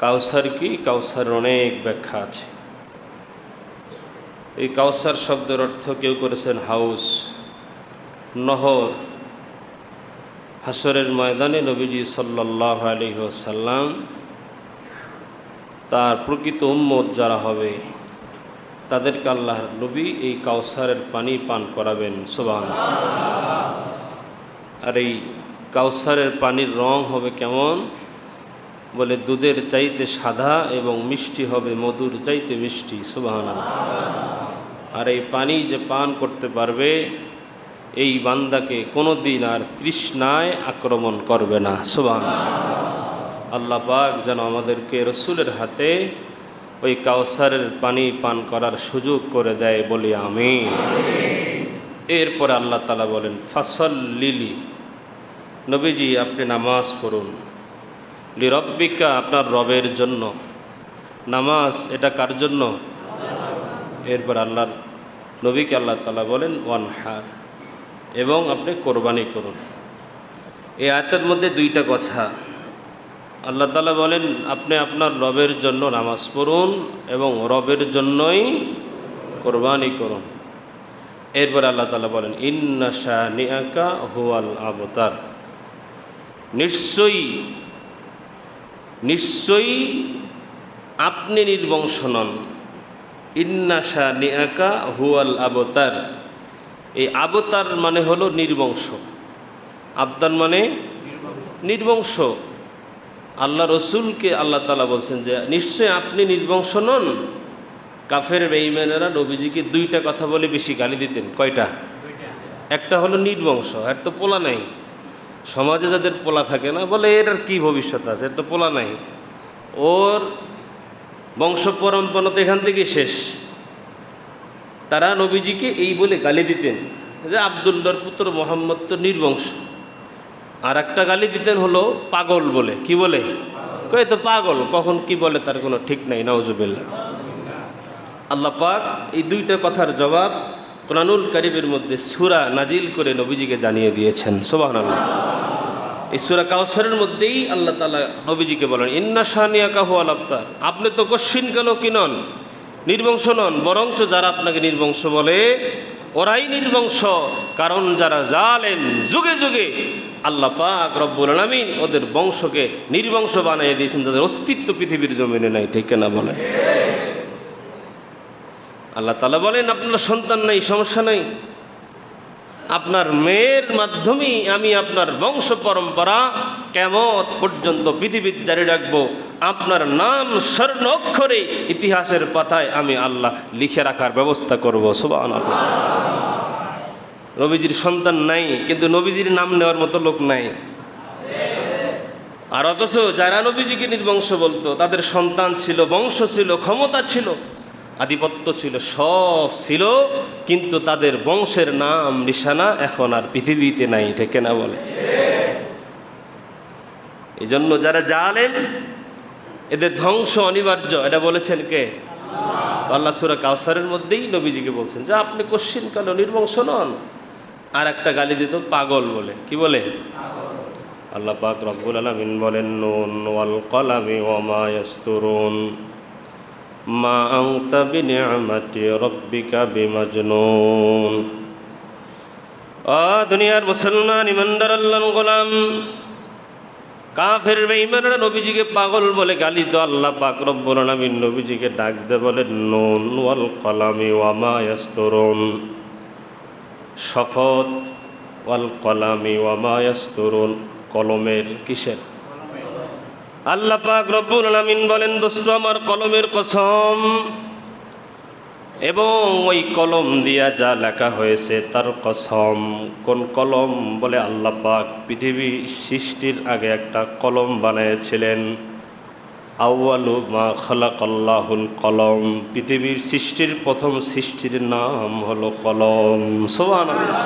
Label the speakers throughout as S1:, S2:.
S1: কাউসার কি? কাউসারের অনেক ব্যাখ্যা আছে। এই কাউসার শব্দের অর্থ কেউ করেছেন হাউস, নহর। হাসরের ময়দানে নবীজি সাল্লাল্লাহু আলাইহি ওয়াসাল্লাম তার প্রকৃত উম্মত যারা হবে তাদেরকে আল্লাহর নবী এই কাউসারের পানি পান করাবেন। সুবহানাল্লাহ। আর এই কাউসারের পানির রং হবে কেমন? বলে দুধের চাইতে সাদা এবং মিষ্টি হবে মধুর চাইতে মিষ্টি। সুবহানাল্লাহ। আর এই পানি যে পান করতে পারবে এই বান্দাকে কোনো দিন আর তৃষ্ণায় আক্রমণ করবে না। সুবহানাল্লাহ। আল্লাহ পাক যেন আমাদেরকে রসুলের হাতে ওই কাউসারের পানি পান করার সুযোগ করে দেয়, বলি আমিন। এরপরে আল্লাহ তাআলা বলেন ফাসাল্লিলি, নবীজি আপনি নামাজ পড়ুন, লিরব্বিকা আপনার রবের জন্য। নামাজ এটা কার জন্য? এরপর আল্লাহর নবীকে আল্লাহ তাআলা বলেন ওয়ানহার, এবং আপনি কোরবানি করুন। এই আয়াতের মধ্যে দুইটা কথা। আল্লাহ তাআলা বলেন আপনি আপনার রবের জন্য নামাজ পড়ুন এবং রবের জন্যই কোরবানি করুন। এরপর আল্লাহ তাআলা বলেন ইন্না শানিআকা হুয়াল আবতার, নিশ্চয়ই আপনি নির্বংশ নন। ইন্না শানিআকা হুয়াল আবতার, এই আবতার মানে হলো নির্বংশ। আবতার মানে নির্বংশ। আল্লাহ রসুলকে আল্লাহ তাআলা বলছেন যে নিশ্চয় আপনি নির্বংশ নন। কাফের বেঈমানেরা নবীজিকে দুইটা কথা বলে বেশি গালি দিতেন। কয়টা? একটা হলো নির্বংশ, এর তো পোলা নাই। সমাজে যাদের পোলা থাকে না, বলে এর আর কী ভবিষ্যৎ আছে, এর তো পোলা নাই, ওর বংশ পরম্পরা তো এখান থেকে শেষ। তারা নবীজিকে এই বলে গালি দিতেন যে আব্দুল্লাহর পুত্র মুহাম্মদ তো নির্বংশ। আর একটা গালি দিতেন হলো পাগল বলে। কি বলে? কই তো পাগল, কখন কি বলে তার কোনো ঠিক নাই। নাউজুবিল্লাহ। আল্লাহ পাক এই দুইটা কথার জবাব কোরআনুল কারীমের মধ্যে সূরা নাজিল করে নবীজিকে জানিয়ে দিয়েছেন। সুবহানাল্লাহ। এই সূরা কাউসারের মধ্যেই আল্লাহ তাআলা নবীজিকে বলেন ইন্না শানিআকা হুয়াল আবতার, আপনি তো কশ্চিনকালও কি নন, নির্বংশ নন, বরঞ্চ যারা আপনাকে নির্বংশ বলে ওরাই নির্বংশ। কারণ যারা জালেম, যুগে যুগে আল্লাহ পাক রব্বুল আলামিন ওদের বংশকে নির্বংশ বানিয়ে দিয়েছেন, যাদের অস্তিত্ব পৃথিবীর জমিনে নাই। ঠিক না বলে? আল্লাহ তাআলা বলেন আপনার সন্তান নাই, সমস্যা নাই, আপনার মেয়ের মাধ্যমেই আমি আপনার বংশ পরম্পরা কিয়ামত পর্যন্ত পৃথিবীতে জারি রাখবো। আপনার নাম স্বর্ণ অক্ষরে ইতিহাসের পাতায় আমি আল্লাহ লিখে রাখার ব্যবস্থা করব। সুবহানাল্লাহ। নবীজির সন্তান নাই, কিন্তু নবীজির নাম নেওয়ার মতো লোক নাই। আর অথচ যারা নবীজিকে নির্বংশ বলতো তাদের সন্তান ছিল, বংশ ছিল, ক্ষমতা ছিল, আধিপত্য ছিল, সব ছিল, কিন্তু তাদের বংশের নাম নিশানা এখন আর পৃথিবীতে নাই। ঠিক না বলে? এই জন্য যারা জালেম এদের ধ্বংস অনিবার্য, এটা বলেছেন কে? আল্লাহ সূরা কাউসারের মধ্যেই নবীজিকে বলছেন যে আপনি কশ্চিনকালও নির্বংশ নন। আর একটা গালি দিত পাগল বলে। কি বলে? আল্লাহ পাক রব্বুল আলামিন বলেন নুন ওয়াল কলামি ওয়া মা ইয়াসতুরুন মা আনতা বিনিআমাতি রাব্বিকা বিমাজনুন। দুনিয়ার মুসলমান ইমানদার আল্লাহর গোলাম, কাফের বেঈমানরা নবীজিকে পাগল বলে গালি তো আল্লাহ পাক রব্বুল আলামিন নবীজিকে ডাক দে বলেন নুন ওয়াল কলামি ওয়া মা ইয়াসতুরুন, শপথ ওয়াল কলামি ওয়া মা ইয়াসতুরুন, কলমের। কিসের? আল্লাহ পাক রব্বুল আলামিন বলেন দোস্ত আমার কলমের কসম, এবং ওই কলম দিয়া যা লেখা হয়েছে তার কসম। কোন কলম? বলে আল্লাহ পাক পৃথিবী সৃষ্টির আগে একটা কলম বানিয়েছিলেন। আউয়ালু মা খালাকাল্লাহুল কলম, পৃথিবীর সৃষ্টির প্রথম সৃষ্টির নাম হলো কলম। সুবহানাল্লাহ।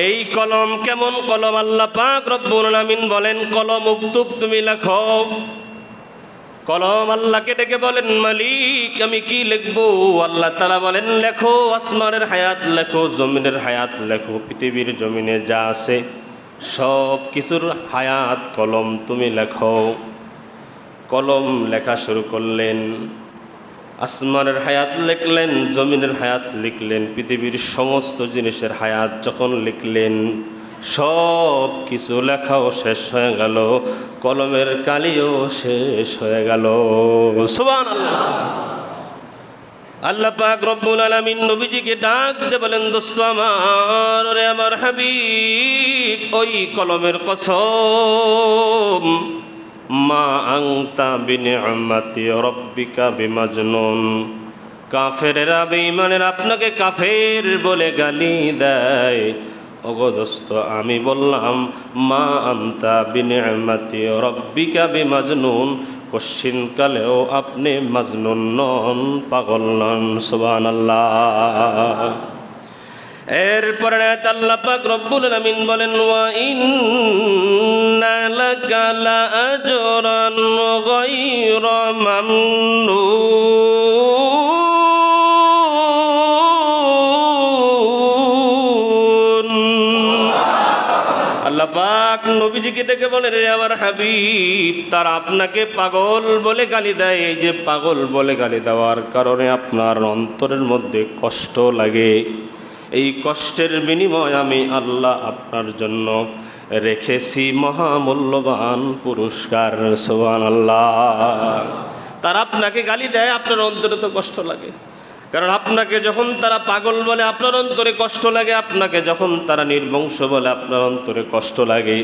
S1: এই কলম কেমন কলম? আল্লাহ পাক রব্বুল আলামিন বলেন কলম উক্তুব, তুমি লেখো। কলম আল্লাহকে ডেকে বলেন মালিক আমি কি লিখবো? আল্লাহ তাআলা বলেন লেখো, আসমানের হায়াত লেখো, জমিনের হায়াত লেখো, পৃথিবীর জমিনে যা আছে সব কিছুর হায়াত কলম তুমি লেখো। কলম লেখা শুরু করলেন। আসমানের হায়াত লিখলেন, জমিনের হায়াত লিখলেন, পৃথিবীর সমস্ত জিনিসের হায়াত যখন লিখলেন, সব কিছু লেখাও শেষ হয়ে গেল, কলমের কালিও শেষ হয়ে গেল। সুবহানাল্লাহ। আল্লাহ পাক রব্বুল আলামিন নবীজিকে ডাক দিয়ে বলেন, দোস্ত আমার, ওরে আমার হাবিব, ওই কলমের কসম, মা আনতা বিনিআমাতি রাব্বিকা বিমাজনুন। কাফেরেরা, বেঈমানেরা আপনাকে কাফের বলে গালি দেয়। ওগো দোস্ত, আমি বললাম মা আনতা বিনিআমাতি রাব্বিকা বিমাজনুন, কশ্চিনকালেও আপনি মাজনুন নন, পাগল নন। সুবহানাল্লাহ। এরপরে আল্লাহ পাক রব্বুল আলামিন বলেন, ওয়া ইন্না লাকা লাআজরান গায়রা মামনুন। আল্লাহ পাক নবীজিকে ডেকে বলেন, রে আমার হাবিব, তারা আপনাকে পাগল বলে গালি দেয়। এই যে পাগল বলে গালি দেওয়ার কারণে আপনার অন্তরের মধ্যে কষ্ট লাগে, এই কষ্টের বিনিময় আমি আল্লাহ আপনার জন্য রেখেছি মহামূল্যবান পুরস্কার। সুবহানাল্লাহ। তারা আপনাকে গালি দেয়, আপনার অন্তরে তো কষ্ট লাগে, কারণ আপনাকে যখন তারা পাগল বলে আপনার অন্তরে কষ্ট লাগে, আপনাকে যখন তারা নির্বংশ বলে আপনার অন্তরে কষ্ট লাগে।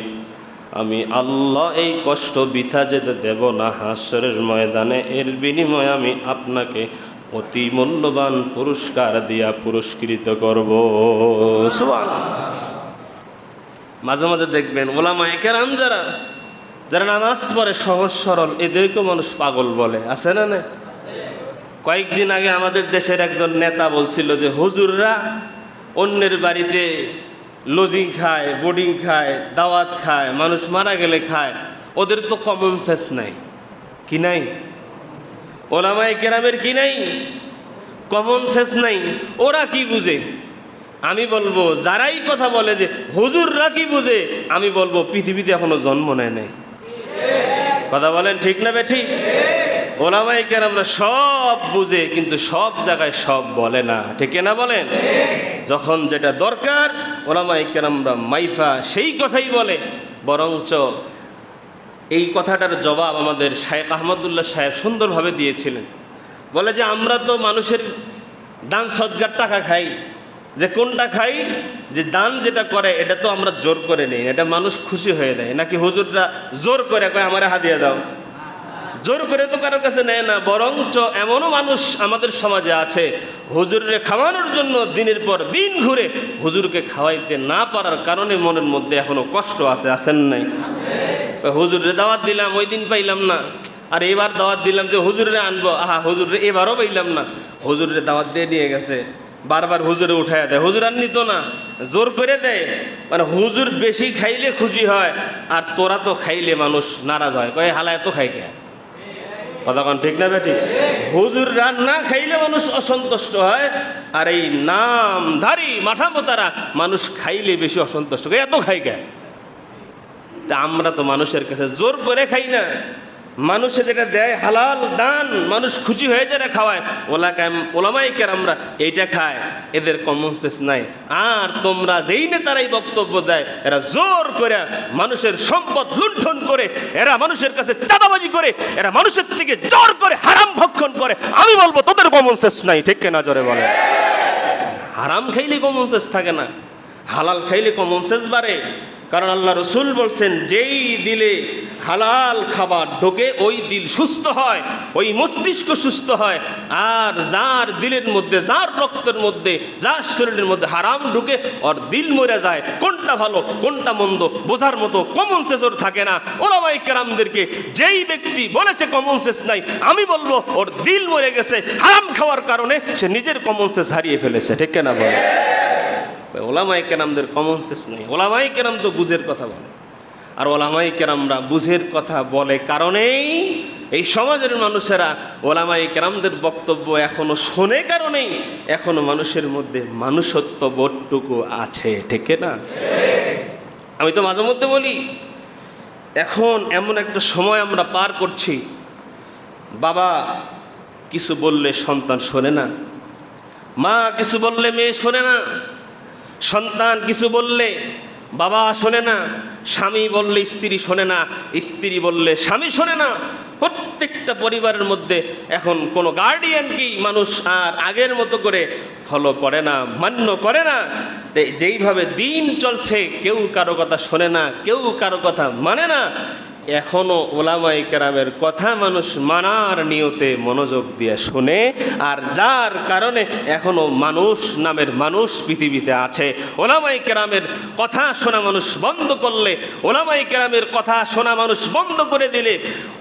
S1: আমি আল্লাহ এই কষ্ট বৃথা যেতে দেব না, হাসরের ময়দানে এর বিনিময়ে আমি আপনাকে অতি মূল্যবান পুরস্কার দিয়া পুরস্কৃত করব। সুবহানাল্লাহ। মাঝে মাঝে দেখবেন ওলামায়ে কেরাম যারা যারা নামাজ পড়ে সহজ সরল, এদেরকে মানুষ পাগল বলে, আছে না? না, কয়েকদিন আগে আমাদের দেশের একজন নেতা বলছিল যে হুজুররা অন্যের বাড়িতে লজিং খায়, বোর্ডিং খায়, দাওয়াত খায়, মানুষ মারা গেলে খায়, ওদের তো কমন সেন্স নাই। কি নাই? ওলামায়ে কেরামের কি নাই? কমন সেন্স নাই। ওরা কি বুঝে? আমি বলবো যারাই কথা বলে যে হুজুররা কি বুঝে, আমি বলবো পৃথিবীতে এখনো জন্ম নেয় নাই। কথা বলেন ঠিক না বেঠিক? ওলামায়ে কেরামরা সব বুঝে, কিন্তু সব জায়গায় সব বলে না, ঠিক না বলেন? যখন যেটা দরকার ওলামায়ে কেরামরা মাইফা সেই কথাই বলে। বরঞ্চ এই কথাটার জবাব আমাদের শায়েখ আহমদুল্লাহ সাহেব সুন্দরভাবে দিয়েছিলেন। বলে যে আমরা তো মানুষের দান সদকার টাকা খাই, যে কোনটা খাই, যে দান যেটা করে এটা তো আমরা জোর করে নেই, এটা মানুষ খুশি হয়ে দেয়। নাকি হুজুররা জোর করে কয় আমারে হাদিয়া দাও? জোর করে তো কারোর কাছে নেয় না। বরঞ্চ এমনও মানুষ আমাদের সমাজে আছে, হুজুরকে খাওয়ানোর জন্য দিনের পর দিন ঘুরে হুজুরকে খাওয়াইতে না পারার কারণে মনের মধ্যে এখনো কষ্ট আছে। আছেন নাই? হুজুরে দাওয়াত দিলাম, ওই দিন পাইলাম না, আর এবার দাওয়াত দিলাম যে হুজুরে আনবো, আহা হুজুরে এবারও পাইলাম না। হুজুরে দাওয়াত দিয়ে নিয়ে গেছে, বারবার হুজুরে উঠায় দেয়, হুজুর আর নিত না, জোর করে দেয়। মানে হুজুর বেশি খাইলে খুশি হয়, আর তোরা তো খাইলে মানুষ নারাজ হয়, কয় হালা এত খাই কে? কথা কন ঠিক না বেটি? হুজুর রান্না খাইলে মানুষ অসন্তুষ্ট হয়, আর এই নামধারী মাঠামোতারা মানুষ খাইলে বেশি অসন্তুষ্ট, এত খাই কে? তা আমরা তো মানুষের কাছে জোর করে খাই না, মানুষে যেটা দেয় হালাল দান, মানুষ খুশি হয়ে যেটা খাওয়ায়, ওলামায়ে কেরামরা এইটা খায়, এদের কমন সেন্স নাই। আর তোমরা যেই নেতারাই বক্তব্য দেয়, এরা জোর করে মানুষের সম্পদ লুণ্ঠন করে, এরা মানুষের কাছে চাঁদাবাজি করে, এরা মানুষের থেকে জোর করে হারাম ভক্ষণ করে। আমি বলবো তোদের কমন সেন্স নাই, ঠিক কিনা জোরে বলে? হারাম খাইলে কমন সেন্স থাকে না, হালাল খাইলে কমন সেন্স বাড়ে। কারণ আল্লাহ রসুল বলছেন, যেই দিলে হালাল খাবার ঢোকে ওই দিল সুস্থ হয়, ওই মস্তিষ্ক সুস্থ হয়। আর যার দিলের মধ্যে, যার রক্তের মধ্যে, যার শরীরের মধ্যে হারাম ঢুকে, ওর দিল মরে যায়। কোনটা ভালো কোনটা মন্দ বোঝার মতো কমন সেন্স ওর থাকে না। ওলামায়ে কেরামদেরকে যেই ব্যক্তি বলেছে কমন সেন্স নাই, আমি বলবো ওর দিল মরে গেছে, হারাম খাওয়ার কারণে সে নিজের কমন সেন্স হারিয়ে ফেলেছে, ঠিক না বলে? ওলামায়ে কেরামদের কমন সেন্স নেই। ওলামায়ে কেরাম তো বুঝের কথা বলে, আর ওলামায়ে কেরামরা বুঝের কথা বলে কারণেই এই সমাজের মানুষেরা ওলামায়ে কেরামদের বক্তব্য এখনো শোনে, কারণেই এখনো মানুষের মধ্যে মানুষত্ব বোধটুকু আছে, ঠিক না? আমি তো মাঝে মধ্যে বলি, এখন এমন একটা সময় আমরা পার করছি, বাবা কিছু বললে সন্তান শোনে না, মা কিছু বললে মেয়ে শোনে না, সন্তান কিছু বললে বাবা শোনে না, স্বামী বললে স্ত্রী শোনে না, স্ত্রী বললে স্বামী শোনে না। প্রত্যেকটা পরিবারের মধ্যে এখন কোনো গার্ডিয়ানকেই মানুষ আর আগের মতো করে ফলো করে না, মান্য করে না। যেইভাবে দিন চলছে, কেউ কারো কথা শোনে না, কেউ কারো কথা মানে না। এখনও ওলামায়ে কেরামের কথা মানুষ মানার নিয়তে মনোযোগ দিয়ে শোনে, আর যার কারণে এখনও মানুষ নামের মানুষ পৃথিবীতে আছে। ওলামায়ে কেরামের কথা শোনা মানুষ বন্ধ করলে, ওলামায়ে কেরামের কথা শোনা মানুষ বন্ধ করে দিলে,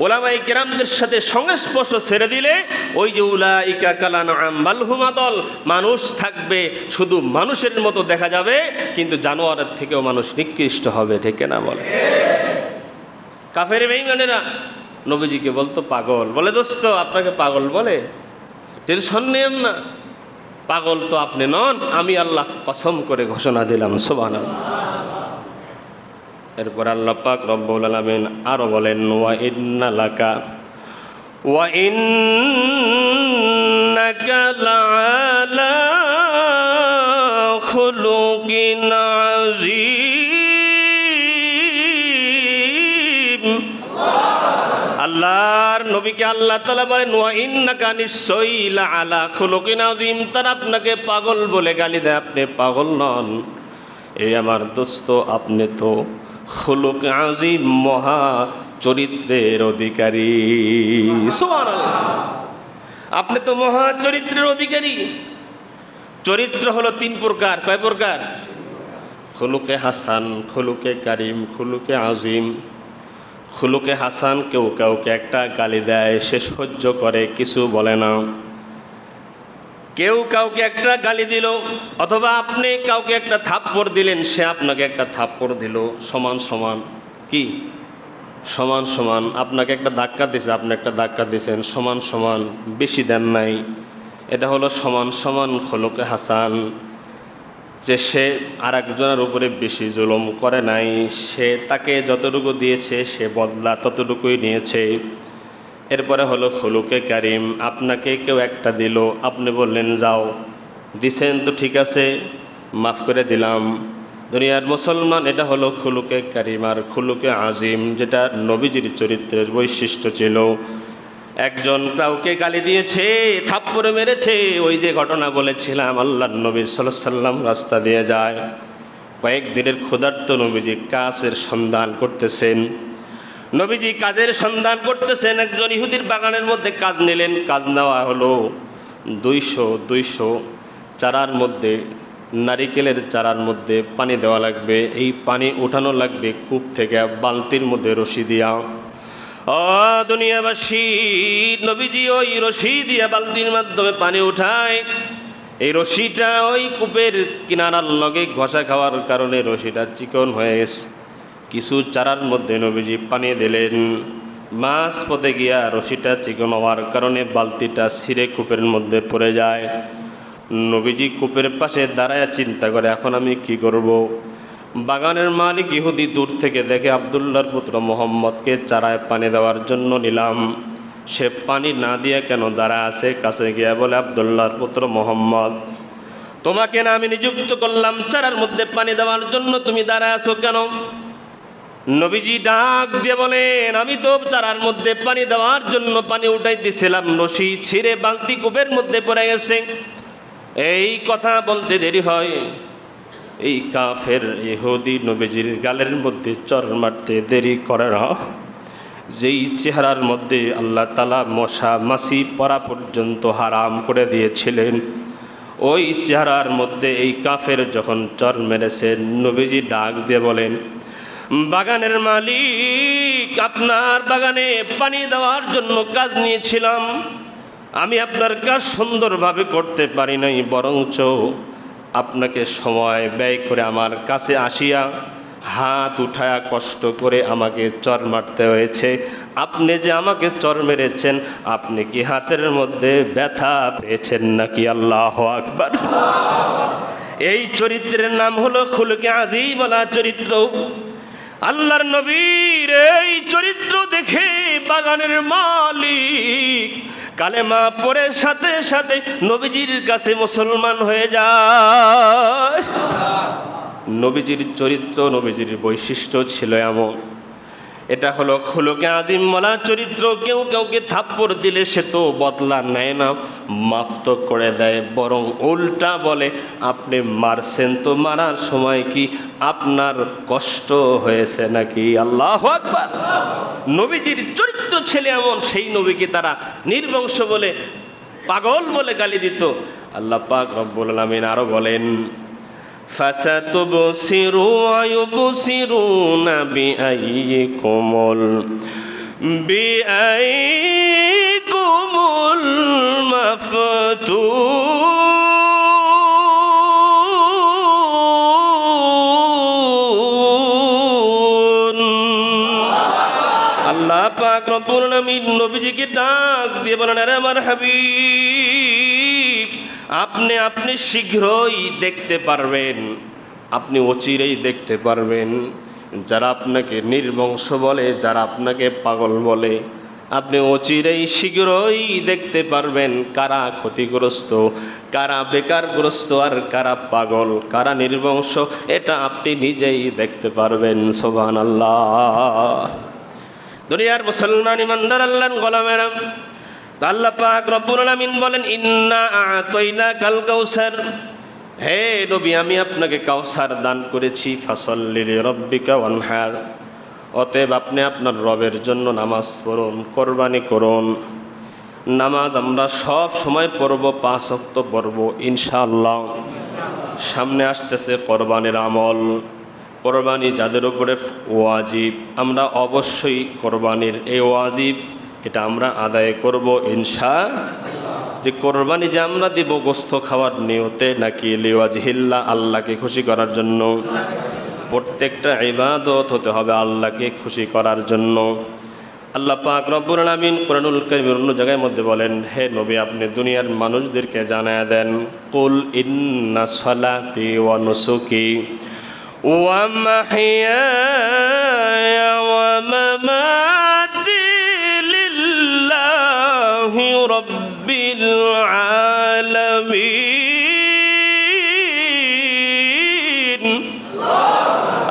S1: ওলামায়ে কেরামদের সাথে সংস্পর্শ ছেড়ে দিলে, ওই যে উলাইকা কালানআম বাল হুম আদল, মানুষ থাকবে শুধু মানুষের মতো দেখা যাবে, কিন্তু জানোয়ারের থেকেও মানুষ নিকৃষ্ট হবে। ঠিক না বলে? কাফের বেঈমানেরা নবীজিকে বলতো পাগল। বলে দোস্ত, আপনাকে পাগল বলে? টেনশন নেন না, পাগল তো আপনি নন, আমি আল্লাহ কসম করে ঘোষণা দিলাম। সুবহানাল্লাহ। এরপর আল্লাহ পাক রব্বুল আলামিন আরো বলেন, ওয়া ইন্নাকা লাআলা খুলুকিন আযীম। আল্লাহর নবীকে আল্লাহ তাআলা বলেন, ওয়া ইন্নাকা নিশ্চয়ই লাআলা খুলুকিন আযীম। তার আপনাকে পাগল বলে গালি দেয়, আপনি পাগল নন। এই আমার দোস্ত, আপনি তো খুলুক আযীম, মহা চরিত্রের অধিকারী। সুবহানাল্লাহ। আপনি তো মহা চরিত্রের অধিকারী। চরিত্র হলো তিন প্রকার। কয় প্রকার? খুলুকে হাসান, খুলুকে কারিম, খুলুকে আযীম। খুলুকে হাসান, কেউ কাউকে একটা গালি দেয়, সে সহ্য করে, কিছু বলে না। কেউ কাউকে একটা গালি দিল, অথবা আপনি কাউকে একটা থাপ্পড় দিলেন, সে আপনাকে একটা থাপ্পড় দিল, সমান সমান। কি? সমান সমান। আপনাকে একটা ধাক্কা দিছে, আপনি একটা ধাক্কা দিয়েছেন, সমান সমান, বেশি দেন নাই। এটা হলো সমান সমান খুলুকে হাসান। যে সে আর একজনের উপরে বেশি জুলুম করে নাই, সে তাকে যতটুকু দিয়েছে সে বদলা ততটুকুই নিয়েছে। এরপরে হলো খুলুকে কারিম। আপনাকে কেউ একটা দিল, আপনি বললেন যাও, দিছেন তো ঠিক আছে, মাফ করে দিলাম। দুনিয়ার মুসলমান, এটা হলো খুলুকে কারিম। আর খুলুকে আযীম, যেটা নবীজির চরিত্রের বৈশিষ্ট্য ছিল। একজন কাউকে গালি দিয়েছে, থাপ্পড় মেরেছে। ওই যে ঘটনা বলেছিলাম, আল্লাহর নবী সাল্লাল্লাহু আলাইহি ওয়াসাল্লাম রাস্তা দিয়ে যায়, কয়েকদিনের ক্ষুধার্ত নবীজি কাজের সন্ধান করতেছেন। নবীজি কাজের সন্ধান করতেছেন, একজন ইহুদির বাগানের মধ্যে কাজ নিলেন। কাজ নেওয়া হলো 200 চারার মধ্যে, নারিকেলের চারার মধ্যে পানি দেওয়া লাগবে। এই পানি উঠানো লাগবে কূপ থেকে বালতির মধ্যে রশি দিয়া। ও দুনিয়াবাসী, নবীজি ওই রশি দিয়া বালতির মাধ্যমে পানি উঠায়। এই রশিটা ওই কূপের কিনারার লগে ঘষা খাওয়ার কারণে রশিটা চিকন হয়ে গেছে। কিছু চারার মধ্যে নবীজি পানি দিলেন, মাছ পথে গিয়া রশিটা চিকন হওয়ার কারণে বালতিটা ছিঁড়ে কূপের মধ্যে পড়ে যায়। নবীজি কূপের পাশে দাঁড়ায় চিন্তা করে, এখন আমি কি করব। বাগানের মালিক ইহুদি দূর থেকে দেখে আব্দুল্লাহর পুত্র মোহাম্মদকে চারায় পানি দেওয়ার জন্য নিলাম। সে পানি না দিয়ে কেন দাঁড়া আছে? কাছে গিয়া বলে, আব্দুল্লাহর পুত্র মোহাম্মদ, তোমাকে না আমি নিযুক্ত করলাম চারার মধ্যে পানি দেওয়ার জন্য, তুমি দাঁড়া আছো কেন? নবীজি ডাক দিয়ে বলেন, আমি তো চারার মধ্যে পানি দেওয়ার জন্য পানি উঠাইতেছিলাম, রশি ছিঁড়ে বালতি কূপের মধ্যে পড়ে গেছে। এই কথা বলতে দেরি হয়, এই কাফের ইহুদি নবীজির গালের মধ্যে চর মারতে দেরি করে না। যেই চেহারার মধ্যে আল্লাহ তাআলা মশা মাছি পড়া পর্যন্ত হারাম করে দিয়েছিলেন, ওই চেহারার মধ্যে এই কাফের যখন চর মেরেছে, নবীজি ডাক দিয়ে বলেন, বাগানের মালিক, আপনার বাগানে পানি দেওয়ার জন্য কাজ নিয়েছিলাম, আমি আপনার কাজ সুন্দরভাবে করতে পারি নাই, বরঞ্চ আপনাকে সময় ব্যয় করে আমার কাছে আসিয়া হাত উঠায়া কষ্ট করে আমাকে চর মারতে হয়েছে। আপনি যে আমাকে চর মেরেছেন, আপনি কি হাতের মধ্যে ব্যথা পেয়েছেন নাকি? আল্লাহু আকবার। এই চরিত্রের নাম হলো খুলুকে আযীম বলা চরিত্র। আল্লাহর নবীর এই চরিত্র দেখে বাগানের মালিক কালেমা পড়ে সাথে সাথে নবীজির কাছে মুসলমান হয়ে যায়। নবীজির চরিত্র, নবীজির বৈশিষ্ট্য ছিল এমন। এটা হলো খুলুকে আজিম বলা চরিত্র। কেউ কাউকে থাপ্পড় দিলে সে তো বদলা নেয় না, মাফ তো করে দেয়, বরং উল্টা বলে আপনি মারছেন তো মারার সময় কি আপনার কষ্ট হয়েছে নাকি? আল্লাহু আকবার। নবীজির চরিত্র ছিল এমন, সেই নবীকে তারা নির্বংশ বলে, পাগল বলে গালি দিত। আল্লাহ পাক রব্বুল আলামিন আরো বলেন, ফাসাতুবসিরু ওয়া ইউবসিরুনা বিআইয়িকুমুল মাফতুন। আল্লাহ পাক রব্বুল আলামিন নবীজিকে ডাক দিয়ে বলেন, আরে আমার হাবিব, আপনি শীঘ্রই দেখতে পারবেন, আপনি অচিরেই দেখতে পারবেন যারা আপনাকে নির্বংশ বলে, যারা আপনাকে পাগল বলে, আপনি অচিরেই শীঘ্রই দেখতে পারবেন কারা ক্ষতিগ্রস্ত, কারা বেকারগ্রস্ত, আর কারা পাগল, কারা নির্বংশ, এটা আপনি নিজেই দেখতে পারবেন। সুবহানাল্লাহ। দুনিয়ার মুসলমান ইমানদার আল্লাহর গোলামেরা, আল্লাহ পাক রব্বুল আলামিন বলেন, ইন্না আতাইনাকাল কাউসার, হে নবী আমি আপনাকে কাউসার দান করেছি, ফাসাল্লি লিরাব্বিকা ওয়ানহার, অতএব আপনি আপনার রবের জন্য নামাজ পড়ুন, কোরবানি করুন। নামাজ আমরা সব সময় পড়ব, 5 ওয়াক্ত পড়ব ইনশাআল্লাহ। সামনে আসতেছে কোরবানির আমল। কোরবানি যাদের উপরে ওয়াজিব, আমরা অবশ্যই কোরবানির এই ওয়াজিব এটা আমরা আদায় করব ইনশাআল্লাহ। যে কোরবানি যে আমরা দিব গোস্ত খাওয়ার নিয়তে নাকি লিওয়াজহিল্লাহ, আল্লাহকে খুশি করার জন্য? প্রত্যেকটা ইবাদত হতে হবে আল্লাহকে খুশি করার জন্য। আল্লাহ পাক রব্বুল আলামিন কুরআনুল কারীমের অন্য জায়গার মধ্যে বলেন, হে নবী আপনি দুনিয়ার মানুষদেরকে জানায়া দেন, কুল ইন্না সালাতি ওয়া নুসুকি ওয়া মাহইয়ায়া ওয়া মামাতি লিল্লাহি রাব্বিল আলামিন।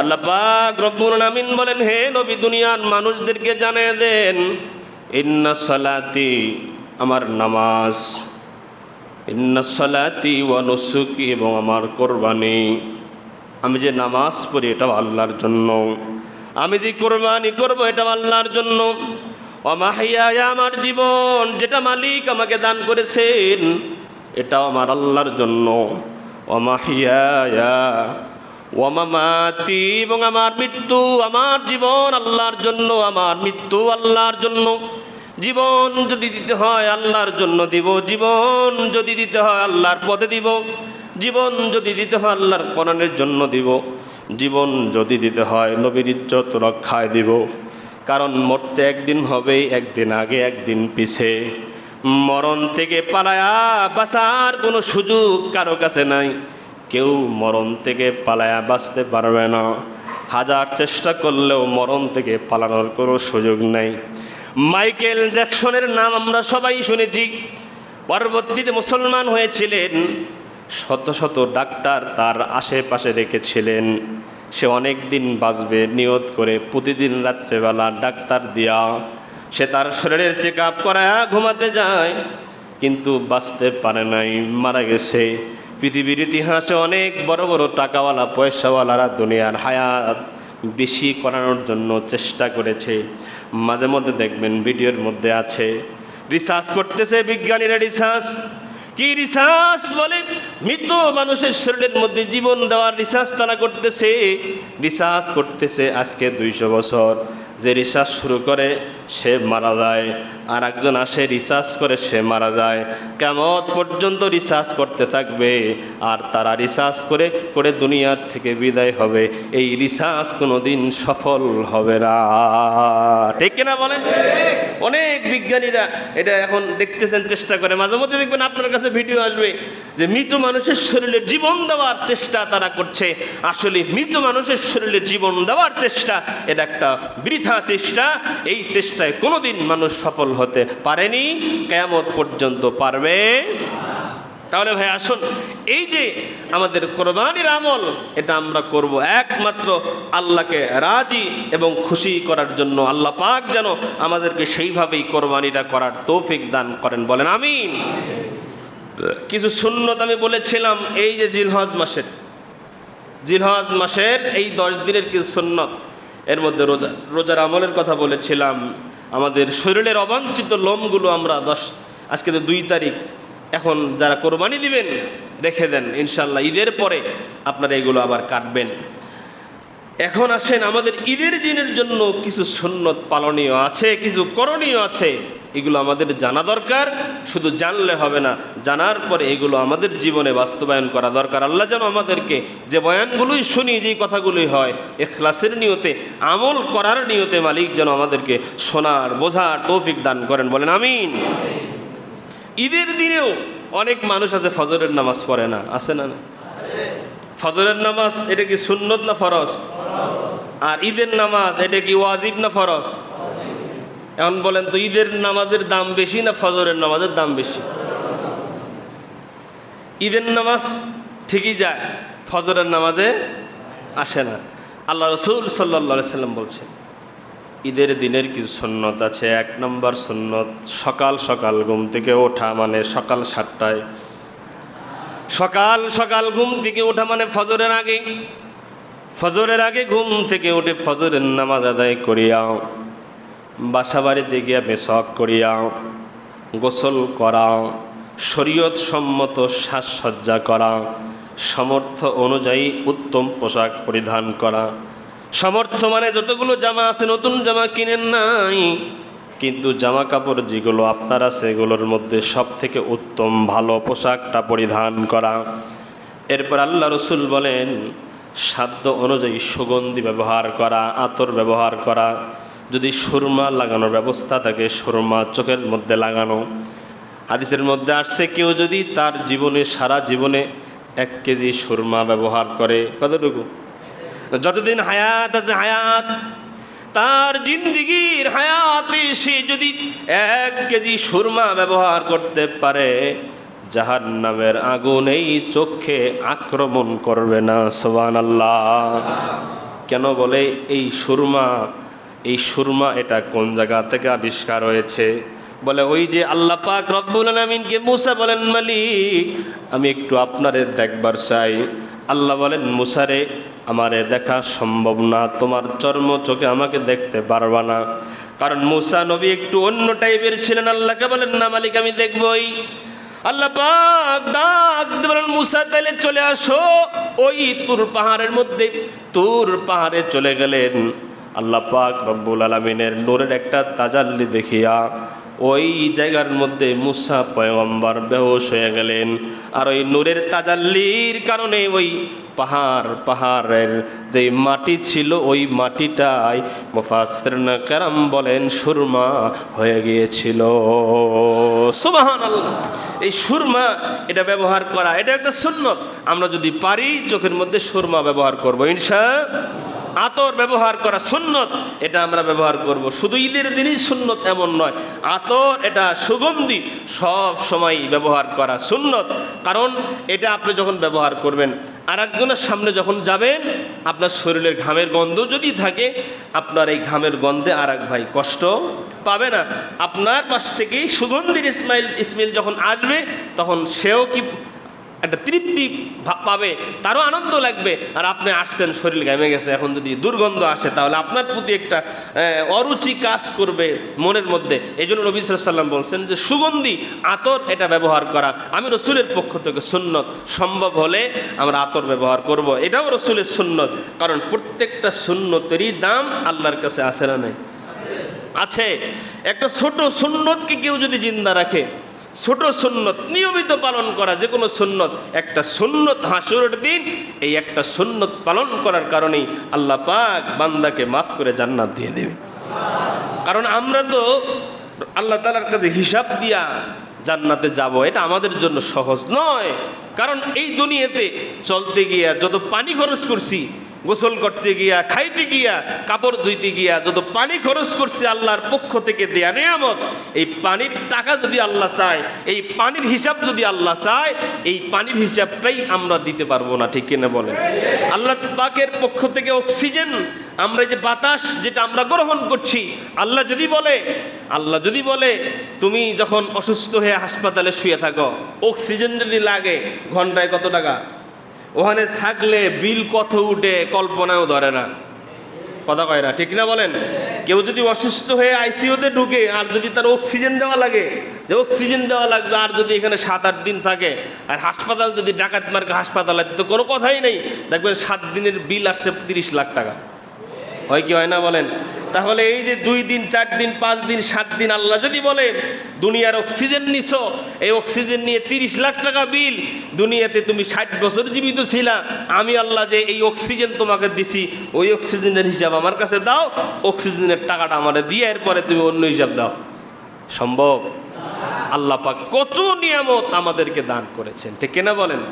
S1: আল্লাহ পাক রব্বুল আলামিন বলেন, হে নবী দুনিয়ার মানুষদেরকে জানিয়ে দেন, ইন্না সালাতি আমার নামাজ, ইন্না সালাতি ওয়া নুসুকি এবং আমার কোরবানি, আমি যে নামাজ পড়ি এটাও আল্লাহর জন্য, আমি যে কোরবানি করব এটাও আল্লাহর জন্য, ওয়া মাহইয়ায়া আমার জীবন যেটা মালিক আমাকে দান করেছেন এটাও আমার আল্লাহর জন্য, ওয়া মাহইয়ায়া ওয়া মামাতি এবং আমার মৃত্যু, আমার জীবন আল্লাহর জন্য, আমার মৃত্যু আল্লাহর জন্য। জীবন যদি দিতে হয় আল্লাহর জন্য দিব, জীবন যদি দিতে হয় আল্লাহর পথে দিব, জীবন যদি দিতে হয় আল্লাহর কোরআনের জন্য দিব, জীবন যদি দিতে হয় নবীর ইজ্জত রক্ষায় দিব। কারণ মরতে একদিন হবেই, একদিন আগে একদিন পিছে। মরণ থেকে পালায়া বাঁচার কোনো সুযোগ কারো কাছে নাই। কেউ মরণ থেকে পালায়া বাঁচতে পারবে না, হাজার চেষ্টা করলেও মরণ থেকে পালানোর কোনো সুযোগ নাই। মাইকেল জ্যাকসনের নাম আমরা সবাই শুনেছি। পরবর্তীতে মুসলমান হয়েছিলেন, শত শত ডাক্তার তার আশেপাশে রেখেছিলেন, সে অনেক দিন বাঁচবে নিয়ত করে প্রতিদিন রাত্রেবেলা ডাক্তার দিয়া সে তার শরীরের চেক আপ করায় ঘুমাতে যায়, কিন্তু বাঁচতে পারে নাই, মারা গেছে। পৃথিবীর ইতিহাসে অনেক বড় বড় টাকাওয়ালা পয়সাওয়ালারা দুনিয়ার হায়াত বেশি করানোর জন্য চেষ্টা করেছে। মাঝে মধ্যে দেখবেন ভিডিওর মধ্যে আছে, রিসার্চ করতেছে বিজ্ঞানীরা। রিসার্চ কি রিসার্চ বলে? মৃত মানুষের শরীরের মধ্যে জীবন দেওয়ার রিসার্চ তারা করতেছে। রিসার্চ করতেছে আজকে 200 বছর, যে রিসার্চ শুরু করে সে মারা যায়, আর একজন আসে রিসার্চ করে সে মারা যায়। কিয়ামত পর্যন্ত রিসার্চ করতে থাকবে, আর তারা রিসার্চ করে করে দুনিয়ার থেকে বিদায় হবে। এই রিসার্চ কোনোদিন সফল হবে না, ঠিক কিনা বলেন? অনেক বিজ্ঞানীরা এটা এখন দেখতেছেন, চেষ্টা করে। মাঝে মধ্যে দেখবেন আপনার কাছে ভিডিও আসবে যে মৃত মানুষের শরীরে জীবন দেওয়ার চেষ্টা তারা করছে। আসলে মৃত মানুষের শরীরে জীবন দেওয়ার চেষ্টা এটা একটা বৃথা চেষ্টা। এই চেষ্টায় কোনোদিন মানুষ সফল হতে পারেনি, কিয়ামত পর্যন্ত পারবে। তাহলে ভাই আসুন, এই যে আমাদের কোরবানির আমল, এটা আমরা করব একমাত্র আল্লাহকে রাজি এবং খুশি করার জন্য। আল্লাহ পাক যেন আমাদেরকে সেইভাবেই কোরবানিটা করার তৌফিক দান করেন, বলেন আমিন। কিছু সুন্নত আমি বলেছিলাম, এই যে জিলহজ মাসের এই 10 দিনের কিছু সুন্নত, এর মধ্যে রোজার আমলের কথা বলেছিলাম। আমাদের শরীরের অবাঞ্ছিত লোমগুলো আমরা আজকে তো 2 তারিখ, এখন যারা কোরবানি দিবেন রেখে দেন, ইনশাল্লাহ ঈদের পরে আপনারা এগুলো আবার কাটবেন। এখন আসেন, আমাদের ঈদের দিনের জন্য কিছু সুন্নত পালনীয় আছে, কিছু করণীয় আছে। এগুলো আমাদের জানা দরকার, শুধু জানলে হবে না, জানার পরে এগুলো আমাদের জীবনে বাস্তবায়ন করা দরকার। আল্লাহ যেন আমাদেরকে যে বয়ানগুলোই শুনি, যেই কথাগুলোই হয়, ইখলাসের নিয়তে, আমল করার নিয়তে মালিক যেন আমাদেরকে শোনার বোঝার তৌফিক দান করেন, বলেন আমিন। ঈদের দিনেও অনেক মানুষ আছে ফজরের নামাজ পড়ে না, আছে না? ফজরের নামাজ এটা কি সুন্নত না ফরজ? আর ঈদের নামাজ এটা কি ওয়াজিব না ফরজ? এখন বলেন তো, ঈদের নামাজের দাম বেশি না ফজরের নামাজের দাম বেশি? ঈদের নামাজ ঠিকই যায়, ফজরের নামাজে আসে না। আল্লাহ রসুল সাল্লাল্লাহু আলাইহি সাল্লাম বলছেন, ঈদের দিনের কিছু সুন্নত আছে। 1 নম্বর সুন্নত, সকাল সকাল ঘুম থেকে ওঠা, মানে সকাল 7টায়। সকাল সকাল ঘুম থেকে ওঠা মানে ফজরের আগে ঘুম থেকে উঠে ফজরের নামাজ আদায় করিয়াও, বাসা বাড়িতে গিয়া মেসওয়াক করিয়াও, গোসল করাও, শরীয়ত সম্মত সাজসজ্জা করা, সামর্থ্য অনুযায়ী উত্তম পোশাক পরিধান করা। সামর্থ্য মানে যতগুলো জামা আছে, নতুন জামা কিনেন নাই, কিন্তু জামা কাপড় যেগুলো আপনার আছে এগুলোর মধ্যে সব থেকে উত্তম ভালো পোশাকটা পরিধান করা। এরপর আল্লাহ রসুল বলেন, সাধ্য অনুযায়ী সুগন্ধি ব্যবহার করা, আতর ব্যবহার করা। যদি সুরমা লাগানোর ব্যবস্থা থাকে, সুরমা চোখের মধ্যে লাগানো। হাদিসের মধ্যে আসছে, কেউ যদি তার জীবনে, সারা জীবনে 1 কেজি সুরমা ব্যবহার করে, কতটুকু? যতদিন হায়াত আছে, তার জিন্দিগির হায়াতে সে যদি 1 কেজি সুরমা ব্যবহার করতে পারে, জাহান্নামের আগুন এই চোখে আক্রমণ করবে না। সুবহানাল্লাহ। কেন বলে এই সুরমা এটা কোন জায়গা থেকে আবিষ্কার হয়েছে? বলে ওই যে আল্লাহ পাক রব্বুল আলামিনকে মুসা বলেন, মালিক আমি একটু আপনারে দেখবার চাই। আল্লাহ বলেন, মুসারে আমারে দেখা সম্ভব না, তোমার চর্ম চোখে আমাকে দেখতে পারবা না। কারণ মুসা নবী একটু অন্য টাইপের ছিলেন। আল্লাহকে বলেন, না মালিক আমি দেখবই। আল্লাহ পাক ডাক বলেন, মুসা তাইলে চলে আসো। ওই তুর পাহাড়ের মধ্যে, তুর পাহাড়ে চলে গেলেন। আল্লাহ পাক রব্বুল আলামিনের নূরের একটা তাজাল্লি দেখিয়া ওই জায়গার মধ্যে মুসা পয়গম্বর বেহুশ হয়ে গেলেন। আর ওই নূরের তাজাল্লির কারণে ওই পাহাড়ের যে মাটি ছিল, ওই মাটিটাই মুফাসসিরুন কেরাম বলেন সুরমা হয়ে গিয়েছিল। সুবহানাল্লাহ। এই সুরমা এটা ব্যবহার করা, এটা একটা সুন্নত। আমরা যদি পারি চোখের মধ্যে সুরমা ব্যবহার করব ইনশাআল্লাহ। আতর ব্যবহার করা সুন্নত, এটা আমরা ব্যবহার করব। শুধু ঈদের দিনই সুন্নত এমন নয়, আতর এটা সুগন্ধি সব সময় ব্যবহার করা সুন্নত। কারণ এটা আপনি যখন ব্যবহার করবেন, আর একজনের সামনে যখন যাবেন, আপনার শরীরের ঘামের গন্ধ যদি থাকে, আপনার এই ঘামের গন্ধে আর এক ভাই কষ্ট পাবে না। আপনার পাশ থেকেই সুগন্ধির স্মেল যখন আসবে, তখন সেও কি একটা তৃপ্তি পাবে, তারও আনন্দ লাগবে। আর আপনি আসছেন, শরীর ঘেমে গেছে, এখন যদি দুর্গন্ধ আসে তাহলে আপনার প্রতি একটা অরুচি কাজ করবে মনের মধ্যে। এই জন্য নবী সাল্লাল্লাহু আলাইহি ওয়াসাল্লাম বলছেন যে সুগন্ধি আতর এটা ব্যবহার করা আমি রসুলের পক্ষ থেকে সুন্নত, সম্ভব হলে আমরা আতর ব্যবহার করব, এটাও রসুলের সুন্নত। কারণ প্রত্যেকটা সুন্নতেরই দাম আল্লাহর কাছে আছে না নাই? আছে। একটা ছোট সুন্নতকে কেউ যদি জিন্দা রাখে, ছোট সুন্নত নিয়মিত পালন করা, যে কোনো সুন্নত, একটা সুন্নত হাসরের দিন এই একটা সুন্নত পালন করার কারণেই আল্লাহ পাক বান্দাকে মাফ করে জান্নাত দিয়ে দেবে। কারণ আমরা তো আল্লাহ তাআলার কাছে হিসাব দিয়া জান্নাতে যাব, এটা আমাদের জন্য সহজ নয়। কারণ এই দুনিয়াতে চলতে গিয়া যত পানি খরচ করছি, গোসল করতে গিয়া, খাইতে গিয়া, কাপড় ধুইতে গিয়া যত পানি খরচ করছে আল্লাহর পক্ষ থেকে দেয়া নিয়ামত, এই পানির টাকা যদি আল্লাহ চায়, এই পানির হিসাব যদি আল্লাহ চায়, এই পানির হিসাবটাই আমরা দিতে পারবো না, ঠিক কিনা বলেন? আল্লাহ পাকের পক্ষ থেকে অক্সিজেন, আমরা যে বাতাস যেটা আমরা গ্রহণ করছি, আল্লাহ যদি বলে তুমি যখন অসুস্থ হয়ে হাসপাতালে শুয়ে থাকো, অক্সিজেন যদি লাগে ঘন্টায় কত টাকা, ওখানে থাকলে বিল কত উঠে কল্পনাও ধরে না, কথা কয় না, ঠিক না বলেন? কেউ যদি অসুস্থ হয়ে আইসিইউতে ঢুকে আর যদি তার অক্সিজেন দেওয়া লাগে, যে অক্সিজেন দেওয়া লাগবে, আর যদি এখানে 7-8 দিন থাকে, আর হাসপাতাল যদি ডাকাত মার্কা হাসপাতাল আছে, তো কোনো কথাই নেই, দেখবেন 7 দিনের বিল আসছে 30 লাখ টাকা। হয় কি হয় না বলেন? তাহলে এই যে 2 দিন 4 দিন 5 দিন 7 দিন আল্লাহ যদি বলে দুনিয়ার অক্সিজেন নিছো, এই অক্সিজেন নিয়ে 30 লাখ টাকা বিল, দুনিয়াতে তুমি 60 বছর জীবিত ছিলা, আমি আল্লাহ যে এই অক্সিজেন তোমাকে দিছি, ওই অক্সিজেনের হিসাব আমার কাছে দাও, অক্সিজেনের টাকাটা আমারে দিয়ে এরপরে তুমি অন্য হিসাব দাও। সম্ভব? আল্লাহ পাক কত নিয়ামত আমাদেরকে দান করেছেন, ঠিক কিনা বলেন?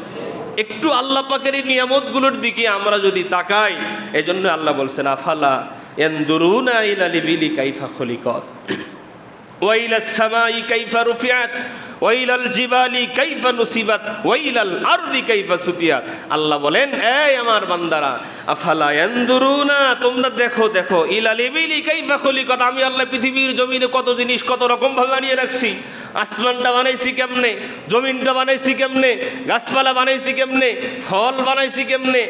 S1: একটু আল্লাহ পাকের এই নিয়ামতগুলোর দিকে আমরা যদি তাকাই, এই জন্য আল্লাহ বলছেন আফালা ইয়ানদুরুনা ইলাল ইবিলি কাইফা খুলিকাত ওয়া ইলাস সামাই কাইফা রুফিআত ওয়া ইলাল জিবালি কাইফা নুসিবাত ওয়া ইলাল আরদি কাইফা সুতিয়াত। আল্লাহ বলেন, এই আমার বান্দারা, আফালা ইয়ানদুরুনা, তোমরা দেখো ইলাল ইবিলি কাইফা খুলিকাত, আমি আল্লাহ পৃথিবীর জমিনে কত জিনিস কত রকম ভাবে বানিয়ে রাখছি। আসমানটা বানাইছি কেমনে, জমিনটা বানাইছি কেমনে, গাছপালা বানাইছি কেমনে, ফল বানাইছি কেমনে।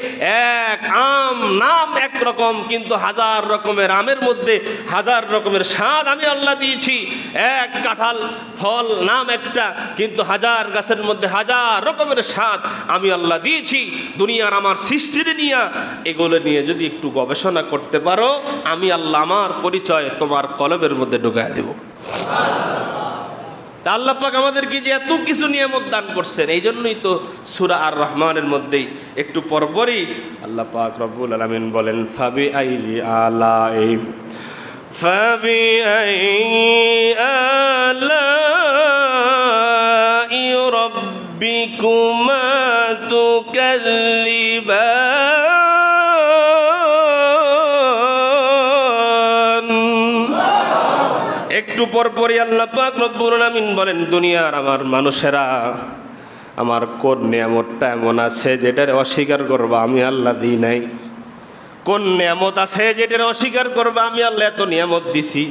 S1: এক আম নাম একরকম, কিন্তু 1000 রকমের আমের মধ্যে 1000 রকমের স্বাদ আমি আল্লাহ দিয়েছি। এক কাঁঠাল ফল নাম একটা, কিন্তু 1000 গাছের মধ্যে 1000 রকমের স্বাদ আমি আল্লাহ দিয়েছি। দুনিয়ার আমার সৃষ্টির নিয়ে, এগুলো নিয়ে যদি একটু গবেষণা করতে পারো, আমি আল্লাহ আমার পরিচয় তোমার কলবের মধ্যে ঢুকায় দেব। আল্লাহ পাক আমাদেরকে যে এত কিছু নিয়ামত দান করছেন, এই জন্যই তো সূরা আর রহমানের মধ্যেই একটু পরপরই আল্লাহ পাক রব্বুল আলামিন বলেন, ফাবি আলাই রাব্বিকুমা তুকাল্লিবান। একটু পরপরই আল্লাহ পাক রব্বুল আলামিন বলেন, দুনিয়ার আমার মানুষেরা, আমার কোন নিয়ামতটা এমন আছে যেটার অস্বীকার করবা আমি আল্লাহ দিই নাই? কোন নিয়ামত আছে যেটার অস্বীকার করবা আমি আল্লাহ এত নিয়ামত দিছি?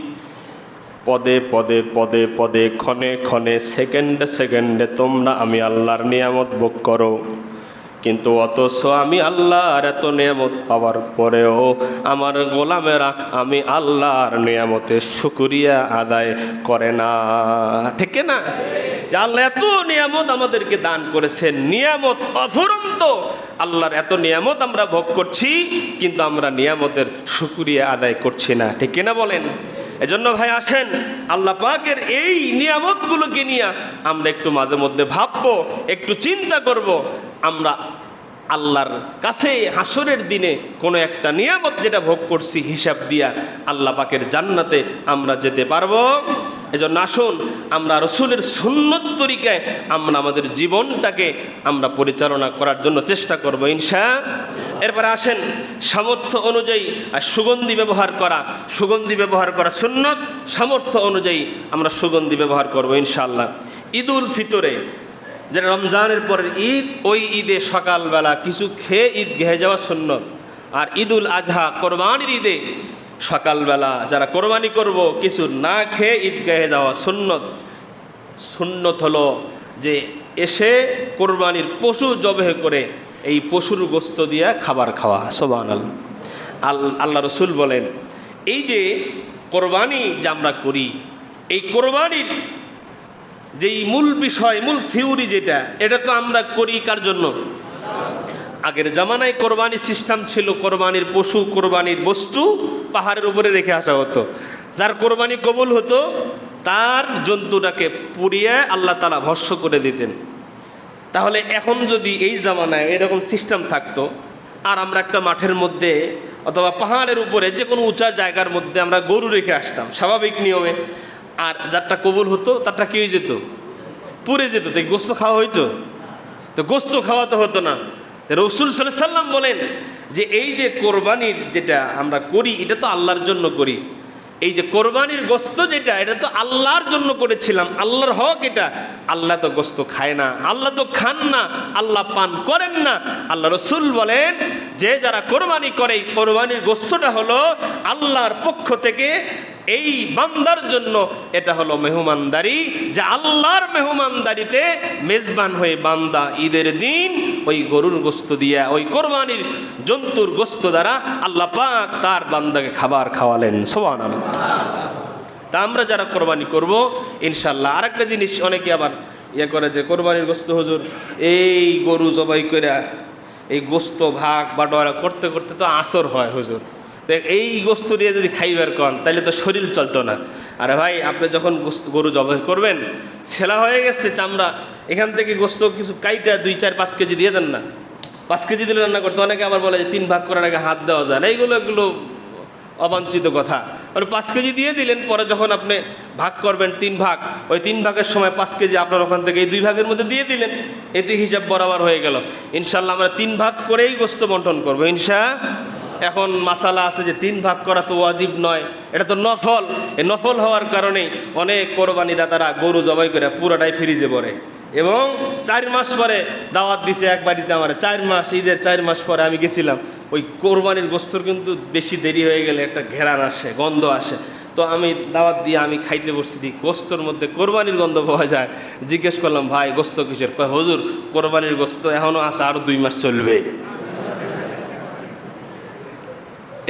S1: পদে পদে পদে পদে ক্ষণে ক্ষণে সেকেন্ডে সেকেন্ডে তোমরা আমি আল্লাহর নিয়ামত ভোগ করো, কিন্তু অথচ আমি আল্লাহর এত নিয়ামত পাওয়ার পরেও আমার গোলামেরা আমি আল্লাহর নিয়ামতের শুকরিয়া আদায় করে না, ঠিক না? যে আল্লাহ এত নিয়ামত আমাদেরকে দান করেছেন, নিয়ামত অফুরন্ত, আল্লাহর এত নিয়ামত আমরা ভোগ করছি, কিন্তু আমরা নিয়ামতের শুকরিয়া আদায় করছি না, ঠিক না বলেন? এজন্য ভাই আসেন, আল্লাহ পাকের এই নিয়ামতগুলোকে নিয়ে আমরা একটু মাঝে মধ্যে ভাববো, একটু চিন্তা করব। আমরা আল্লাহর কাছে হাসরের দিনে কোনো একটা নিয়ামত যেটা ভোগ করছি হিসাব দিয়া আল্লাহ পাকের জান্নাতে আমরা যেতে পারবো। এজন্য আসুন আমরা রসুলের সুন্নত তরিকায় আমরা আমাদের জীবনটাকে আমরা পরিচালনা করার জন্য চেষ্টা করব ইনশাআল্লাহ। এরপরে আসেন সামর্থ্য অনুযায়ী সুগন্ধি ব্যবহার করা সুন্নত, সামর্থ্য অনুযায়ী আমরা সুগন্ধি ব্যবহার করব ইনশাআল্লাহ। ঈদুল ফিতরে, যেটা রমজানের পরের ঈদ, ওই ঈদে সকালবেলা কিছু খেয়ে ঈদ গেহে যাওয়া সুন্নত। আর ঈদুল আজহা কোরবানির ঈদে সকালবেলা যারা কোরবানি করব কিছু না খেয়ে ঈদ গেহে যাওয়া সুন্নত। সুন্নত হলো যে এসে কোরবানির পশু জবাই করে এই পশুর গোস্ত দিয়ে খাবার খাওয়া। সুবহানাল্লাহ। আল্লাহ রসুল বলেন, এই যে কোরবানি যে আমরা করি, এই কোরবানির যেই মূল বিষয়, মূল থিওরি যেটা, এটা তো আমরা করি কার জন্য? আগের জামানায় কোরবানি সিস্টেম ছিল, কোরবানির পশু, কোরবানির বস্তু পাহাড়ের উপরে রেখে আসা হতো। যার কোরবানি কবুল হতো তার জন্তুটাকে পুড়িয়ে আল্লাহ তাআলা ভস্ম করে দিতেন। তাহলে এখন যদি এই জামানায় এরকম সিস্টেম থাকতো, আর আমরা একটা মাঠের মধ্যে অথবা পাহাড়ের উপরে যে কোনো উঁচা জায়গার মধ্যে আমরা গরু রেখে আসতাম স্বাভাবিক নিয়মে, আর যারটা কবুল হতো তারটা কি হয়ে যেত? পুড়ে যেত। তো গোস্ত খাওয়া হইতো? তো গোস্ত খাওয়া তো হতো না। রাসূল সাল্লাল্লাহু আলাইহি ওয়াসাল্লাম বলেন যে এই যে কোরবানির যেটা আমরা করি, এটা তো আল্লাহর জন্য করি। এই যে কোরবানির গোস্ত যেটা, এটা তো আল্লাহর জন্য করেছিলাম, আল্লাহর হক এটা। আল্লাহ তো গোস্ত খায় না, আল্লাহ তো খান না, আল্লাহ পান করেন না। আল্লাহ রসুল বলেন যে যারা কোরবানি করে, এই কোরবানির গোস্তটা হলো আল্লাহর পক্ষ থেকে এই বান্দার জন্য, এটা হলো মেহমানদারি, যে আল্লাহর মেহমানদারিতে মেজবান হয়ে বান্দা ঈদের দিন ওই গরুর গোস্ত দিয়া, ওই কোরবানির জন্তুর গোস্ত দ্বারা আল্লাহ পাক তার বান্দাকে খাবার খাওয়ালেন। সুবহানাল্লাহ। তা আমরা যারা কোরবানি করব ইনশাল্লাহ, আরেকটা জিনিস অনেকে আবার করে যে কোরবানির গোস্ত হুজুর এই গরু জবাই করে এই গোস্ত ভাগ বাটোয়ারা করতে করতে তো আসর হয় হুজুর, এই গোস্ত দিয়ে যদি খাইবার কন তাহলে তো শরীর চলতো না। আরে ভাই, আপনি যখন গরু জবাই করবেন, ছেলা হয়ে গেছে চামড়া, এখান থেকে গোস্ত কিছু কাইটা 2-4-5 কেজি দিয়ে দেন না। 5 কেজি দিলে রান্না করতে, অনেকে আবার বলে যে 3 ভাগ করার আগে হাত দেওয়া যায় না, এগুলো অবাঞ্ছিত কথা। আর 5 কেজি দিয়ে দিলেন, পরে যখন আপনি ভাগ করবেন 3 ভাগ, ওই 3 ভাগের সময় 5 কেজি আপনার ওখান থেকে এই 2 ভাগের মধ্যে দিয়ে দিলেন, এতে হিসাব বরাবর হয়ে গেল। ইনশাল্লাহ আমরা 3 ভাগ করেই গোস্ত বন্টন করবো এখন মাসালা আছে যে 3 ভাগ করা তো ওয়াজিব নয়, এটা তো নফল। এই নফল হওয়ার কারণে অনেক কোরবানি দাতারা গরু জবাই করে পুরোটাই ফ্রিজে পড়ে, এবং 4 মাস পরে দাওয়াত দিছে এক বাড়িতে আমার, 4 মাস, ঈদের 4 মাস পরে আমি গেছিলাম। ওই কোরবানির গোস্তর কিন্তু বেশি দেরি হয়ে গেলে একটা ঘেরান আসে, গন্ধ আসে। তো আমি দাওয়াত দিয়ে আমি খাইতে বসছি, দিই গোস্তর মধ্যে কোরবানির গন্ধ পাওয়া যায়। জিজ্ঞেস করলাম, ভাই গোস্ত কিসের? কয় হুজুর কোরবানির গোস্ত এখনও আছে, আরও 2 মাস চলবে।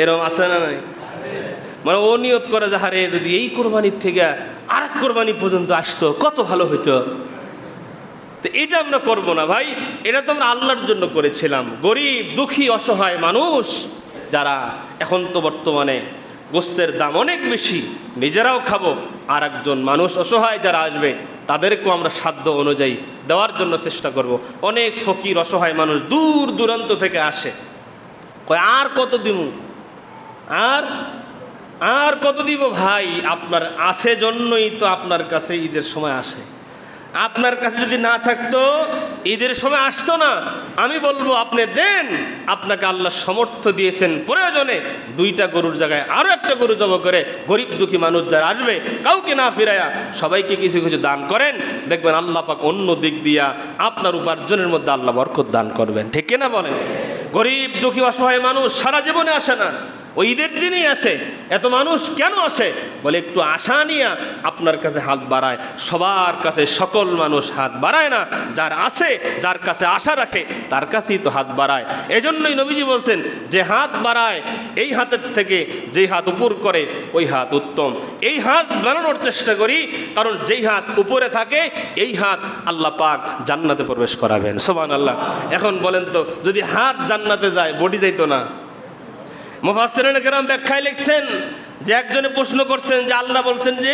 S1: এরকম আছে না নাই? মানে ও নিয়ত করে যে হারে যদি এই কোরবানির থেকে আরেক কোরবানি পর্যন্ত আসতো কত ভালো হইতো। তো এটা আমরা করব না ভাই, এটা তো আমরা আল্লাহর জন্য করেছিলাম। গরিব দুঃখী অসহায় মানুষ যারা, এখন তো বর্তমানে গোস্তের দাম অনেক বেশি, নিজেরাও খাবো, আর একজন মানুষ অসহায় যারা আসবে তাদেরকেও আমরা সাধ্য অনুযায়ী দেওয়ার জন্য চেষ্টা করব। অনেক ফকির অসহায় মানুষ দূর দূরান্ত থেকে আসে, কয় আর কত দিব, আর কত দিব ভাই? আপনার আছে জন্যই তো আপনার কাছে ঈদের সময় আসে। আপনার কাছে যদি না থাকতো ঈদের সময় আসতো না। আমি বলবো আপনি দেন, আপনাকে আল্লাহ সামর্থ্য দিয়েছেন, প্রয়োজনে 2টা গরুর জায়গায় আরও একটা গরু জবাই করে গরিব দুঃখী মানুষ যারা আসবে কাউকে না ফিরাইয়া সবাইকে কিছু কিছু দান করেন, দেখবেন আল্লাহ পাক অন্য দিক দিয়া আপনার উপার্জনের মধ্যে আল্লাহ বরকত দান করবেন। ঠিক কিনা বলেন? গরিব দুঃখী অসহায় মানুষ সারা জীবনে আসে না, ওই ঈদের দিনই আসে। এত মানুষ কেন আসে? বলে একটু আশা নিয়ে আপনার কাছে হাত বাড়ায়। সবার কাছে সকল মানুষ হাত বাড়ায় না, যার আছে, যার কাছে আশা রাখে তার কাছেই তো হাত বাড়ায়। এজন্যই নবীজি বলছেন যে হাত বাড়ায় এই হাতের থেকে যেই হাত উপর করে ওই হাত উত্তম। এই হাত বাড়ানোর চেষ্টা করি, কারণ যেই হাত উপরে থাকে এই হাত আল্লাহ পাক জান্নাতে প্রবেশ করাবেন। সুবহানাল্লাহ। এখন বলেন তো, যদি হাত জান্নাতে যায় বডি যাইতো না? মুফাসসিরিনে কেরাম ব্যাখ্যায় লিখছেন যে একজনে প্রশ্ন করছেন যে আল্লাহ বলছেন যে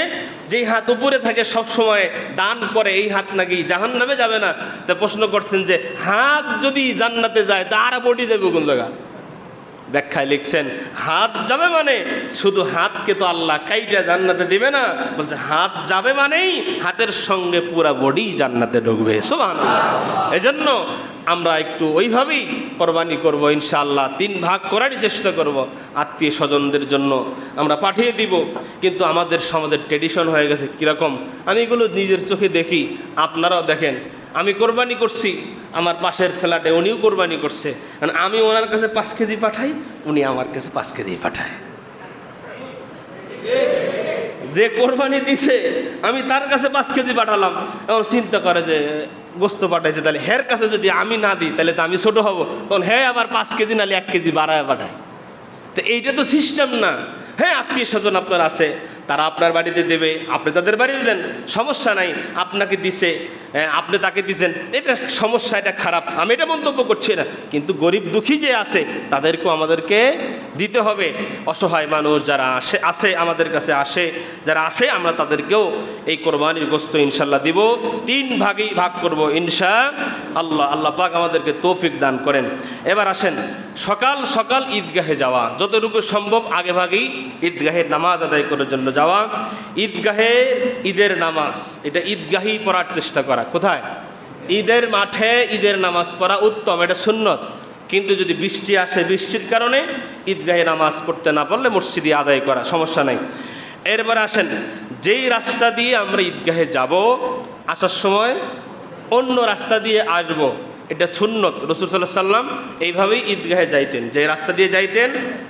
S1: যেই হাত উপরে থাকে সব সময় দান করে, এই হাত নাকি জাহান্নামে যাবে না? তা প্রশ্ন করছেন যে হাত যদি জান্নাতে যায় তা আর বডি যাবে কোন জায়গা? ব্যাখ্যায় লিখছেন হাত যাবে মানে শুধু হাতকে তো আল্লাহ কাইটা জান্নাতে দিবে না, বলছে হাত যাবে মানেই হাতের সঙ্গে পুরা বডি জান্নাতে ঢুকবে। সুবহানাল্লাহ। এজন্য আমরা একটু ওইভাবেই কোরবানি করব ইনশাআল্লাহ। 3 ভাগ করারই চেষ্টা করব, আত্মীয় স্বজনদের জন্য আমরা পাঠিয়ে দিব। কিন্তু আমাদের সমাজের ট্রেডিশন হয়ে গেছে কীরকম, আমি এগুলো নিজের চোখে দেখি, আপনারাও দেখেন। আমি কোরবানি করছি, আমার পাশের ফ্ল্যাটে উনিও কোরবানি করছে, কারণ আমি ওনার কাছে 5 কেজি পাঠাই, উনি আমার কাছে 5 কেজি পাঠায়। যে কোরবানি দিছে আমি তার কাছে 5 কেজি পাঠালাম, এখন চিন্তা করে যে গোস্ত পাঠাইছে, তাহলে হের কাছে যদি আমি না দিই তাহলে তো আমি ছোট হব, তখন হ্যাঁ আবার 5 কেজি নালে 1 কেজি বাড়ায় পাঠায়। তো এইটা তো সিস্টেম না। হ্যাঁ, আত্মীয় স্বজন আপনার আছে, তারা আপনার বাড়িতে দেবে, আপনি তাদের বাড়িতে দেন, সমস্যা নাই। আপনাকে দিছে, আপনি তাকে দিচ্ছেন, এটা সমস্যা, এটা খারাপ, আমি এটা মন্তব্য করছি না। কিন্তু গরিব দুঃখী যে আছে তাদেরকেও আমাদেরকে দিতে হবে। অসহায় মানুষ যারা আসে আমাদের কাছে আসে, যারা আছে, আমরা তাদেরকেও এই কোরবানির গোশত ইনশাল্লাহ দিব। 3 ভাগেই ভাগ করব ইনশাআল্লাহ। আল্লাহ পাক আমাদেরকে তৌফিক দান করেন। এবার আসেন, সকাল সকাল ঈদগাহে যাওয়া, যতটুকু সম্ভব আগে ভাগেই ঈদগাহের নামাজ আদায় করার জন্য যাওয়া। ঈদের নামাজ, এটা ঈদগাহেই পড়ার চেষ্টা করা। কোথায়? ঈদের মাঠে ঈদের নামাজ পড়া উত্তম, এটা সুন্নত। কিন্তু যদি বৃষ্টি আসে, বৃষ্টির কারণে ঈদগাহে নামাজ পড়তে না পারলে মসজিদে আদায় করা, সমস্যা নাই। এরপরে আসেন, যেই রাস্তা দিয়ে আমরা ঈদগাহে যাব, আসার সময় অন্য রাস্তা দিয়ে আসব, এটা সুন্নত। রাসূল সাল্লাল্লাহু আলাইহি সাল্লাম এইভাবেই ঈদগাহে যাইতেন, যে রাস্তা দিয়ে যাইতেন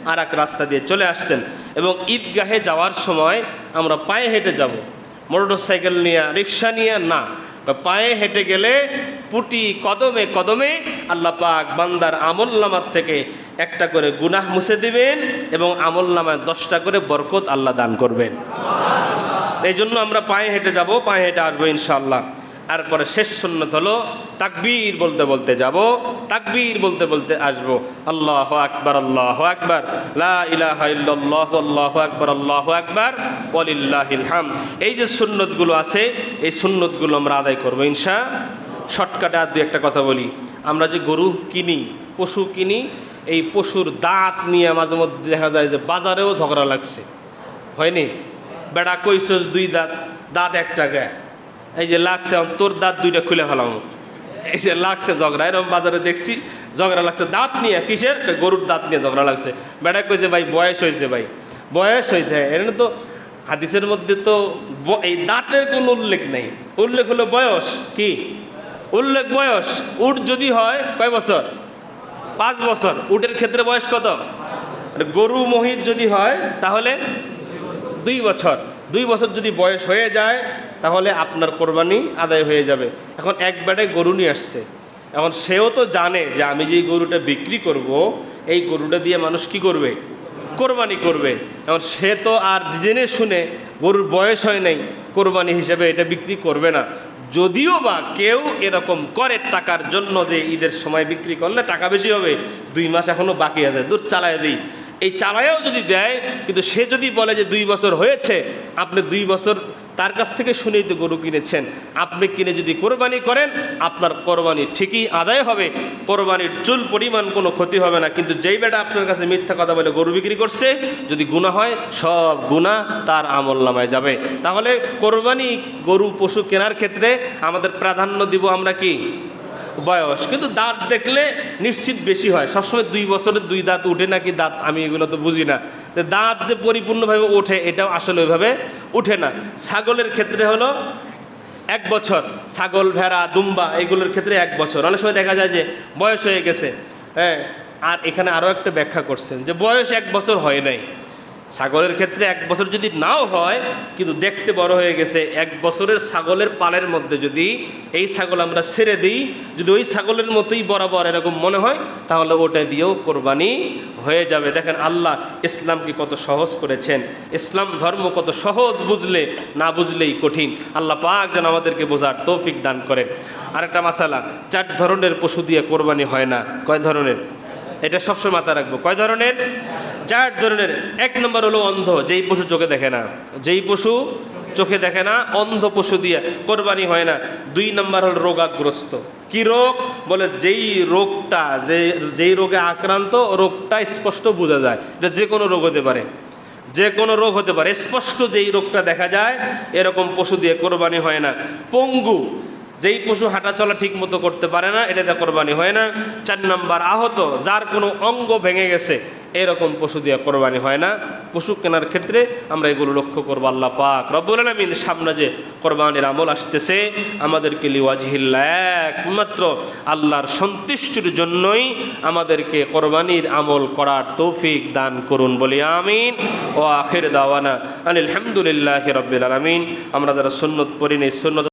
S1: আর এক রাস্তা দিয়ে চলে আসতেন। এবং ঈদগাহে যাওয়ার সময় আমরা পায়ে হেঁটে যাব, মোটরসাইকেল নিয়ে, রিক্সা নিয়ে না। পায়ে হেঁটে গেলে প্রতি কদমে কদমে আল্লাহ পাক বান্দার আমলনামার থেকে 1টা করে গুনাহ মুছে দিবেন এবং আমলনামায় 10টা করে বরকত আল্লাহ দান করবেন। এই জন্য আমরা পায়ে হেঁটে যাব, পায়ে হেঁটে আসবো ইনশাআল্লাহ। তারপরে শেষ সুন্নত হলো তাকবীর বলতে বলতে যাব, তাকবীর বলতে বলতে আসবো। আল্লাহু আকবার, আল্লাহু আকবার, লা ইলাহা ইল্লাল্লাহু, আল্লাহু আকবার, আল্লাহু আকবার, ওয়ালিল্লাহিল হামদ। এই যে সুন্নতগুলো আছে, এই সুন্নতগুলো আমরা আদায় করবো ইনশাআল্লাহ। শর্টকাটে আর 2-1টা কথা বলি। আমরা যে গরু কিনি, পশু কিনি, এই পশুর দাঁত নিয়ে মাঝে মধ্যে দেখা যায় যে বাজারেও ঝগড়া লাগছে, হয়নি? বেড়া কইছস 2 দাঁত, দাঁত 1 টাকা, এই যে লাগছে তোর দাঁত 2টা খুলে ফেলাম, এই যে লাগছে ঝগড়া। এরকম বাজারে দেখছি ঝগড়া লাগছে দাঁত নিয়ে। কিসের? গরুর দাঁত নিয়ে ঝগড়া লাগছে। বেড়া কইছে ভাই বয়স হয়েছে, ভাই বয়স হয়েছে। এর তো হাদিসের মধ্যে তো এই দাঁতের কোনো উল্লেখ নেই, উল্লেখ হলো বয়স। কি উল্লেখ? বয়স। উট যদি হয় কয় বছর? 5 বছর। উটের ক্ষেত্রে বয়স কত? গরু মহিষ যদি হয় তাহলে 2 বছর। 2 বছর যদি বয়স হয়ে যায় তাহলে আপনার কোরবানি আদায় হয়ে যাবে। এখন এক বেটায় গরু নিয়ে আসছে, এখন সেও তো জানে যে আমি যে গরুটা বিক্রি করব, এই গরুটা দিয়ে মানুষ কি করবে? কোরবানি করবে। এখন সে তো আর জেনে শুনে গরুর বয়স হয় নাই, কোরবানি হিসেবে এটা বিক্রি করবে না। যদিও বা কেউ এরকম করে টাকার জন্য, যে ঈদের সময় বিক্রি করলে টাকা বেশি হবে, 2 মাস এখনও বাকি আছে, দূর চালায় দিই, এই চালায়ও যদি দেয়, কিন্তু সে যদি বলে যে 2 বছর হয়েছে, আপনি 2 বছর তার কাছ থেকে শুনেই তো গরু কিনেছেন, আপনি কিনে যদি কোরবানি করেন আপনার কোরবানি ঠিকই আদায় হবে, কোরবানির চুল পরিমাণ কোনো ক্ষতি হবে না। কিন্তু যেই বেটা আপনার কাছে মিথ্যা কথা বলে গরু বিক্রি করছে, যদি গুনাহ হয় সব গুনাহ তার আমলনামায় যাবে। তাহলে কোরবানি গরু পশু কেনার ক্ষেত্রে আমাদের প্রাধান্য দিব আমরা কি? বয়স। কিন্তু দাঁত দেখলে নিশ্চিত বেশি হয়। সবসময় 2 বছরের 2 দাঁত উঠে নাকি দাঁত, আমি এগুলো তো বুঝি না। দাঁত যে পরিপূর্ণভাবে ওঠে এটাও আসলে ওইভাবে উঠে না। ছাগলের ক্ষেত্রে হলো 1 বছর, ছাগল, ভেড়া, দুম্বা এগুলোর ক্ষেত্রে 1 বছর। অনেক সময় দেখা যায় যে বয়স হয়ে গেছে, হ্যাঁ। আর এখানে আরও একটা ব্যাখ্যা করছেন যে বয়স 1 বছর হয় নাই। ছাগলের ক্ষেত্রে 1 বছর যদি নাও হয়, কিন্তু দেখতে বড় হয়ে গেছে, 1 বছরের ছাগলের পালের মধ্যে যদি এই ছাগল আমরা ছেড়ে দিই, যদি ওই ছাগলের মতোই বরাবর এরকম মনে হয়, তাহলে ওটা দিয়েও কোরবানি হয়ে যাবে। দেখেন আল্লাহ ইসলামকে কত সহজ করেছেন। ইসলাম ধর্ম কত সহজ, বুঝলে না বুঝলেই কঠিন। আল্লাহ পাক যেন আমাদেরকে বোঝার তৌফিক দান করেন। আরেকটা মাসালা, 4 ধরনের পশু দিয়ে কোরবানি হয় না। কয় ধরনের? এটা সবসময় মাথায় রাখবো। কয় ধরনের? 4 ধরনের। 1 নম্বর হলো অন্ধ, যেই পশু চোখে দেখে না, যেই পশু চোখে দেখে না, অন্ধ পশু দিয়ে কোরবানি হয় না। 2 নম্বর হলো রোগাগ্রস্ত। কি রোগ? বলে যেই রোগটা, যেই রোগে আক্রান্ত, রোগটা স্পষ্ট বোঝা যায়, এটা যে কোনো রোগ হতে পারে, যে কোনো রোগ হতে পারে, স্পষ্ট যেই রোগটা দেখা যায়, এরকম পশু দিয়ে কোরবানি হয় না। পঙ্গু, যেই পশু হাঁটা চলা ঠিক মতো করতে পারে না, এটাতে কোরবানি হয় না। 4 নম্বর আহত, যার কোনো অঙ্গ ভেঙে গেছে, এরকম পশু দিয়ে কোরবানি হয় না। পশু কেনার ক্ষেত্রে আমরা এগুলো লক্ষ্য করবো। আল্লাহ পাক রব্বুল আলামিন সামনে যে কোরবানির আমল আসতেছে, আমাদেরকে লিওয়াজহিল্লাহ, একমাত্র আল্লাহর সন্তুষ্টির জন্যই আমাদেরকে কোরবানির আমল করার তৌফিক দান করুন বলি আমিন। ও আখির দাওয়ানা আলহামদুলিল্লাহি রাব্বিল আলামিন। আমরা যারা সুন্নত পড়ি নেই, সুন্নত